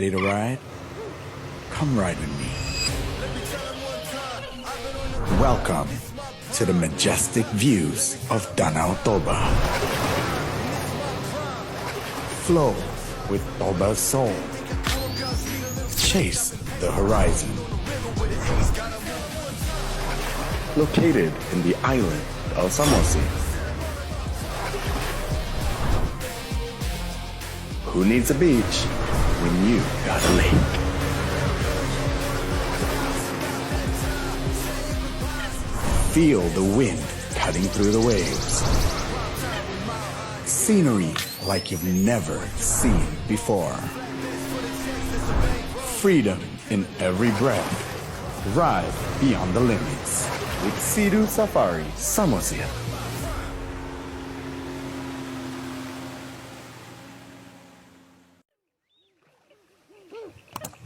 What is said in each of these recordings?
ready to ride? Come ride with me. Welcome to the majestic views of Danau Toba. Flow with Toba's soul. Chase the horizon. Located in the island of Samosir. Who needs a beach when you got a lake? Feel the wind cutting through the waves. Scenery like you've never seen before. Freedom in every breath. Ride beyond the limits with Seru Safari Samosir.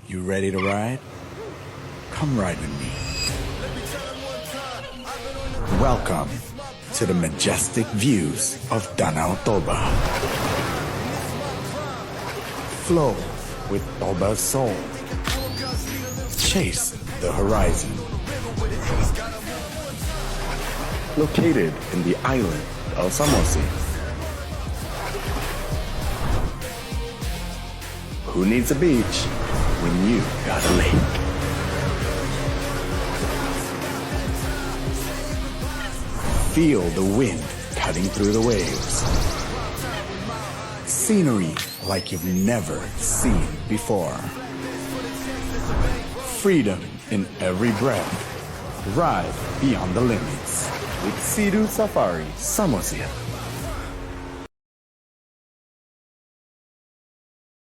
You ready to ride? Come ride with me. Welcome to the majestic views of Danau Toba. Flow with Toba's soul. Chase the horizon. Located in the island of Samosir. Who needs a beach when you got a lake? Feel the wind cutting through the waves. Scenery like you've never seen before. Freedom in every breath. Ride beyond the limits with Seru Safari Samosir.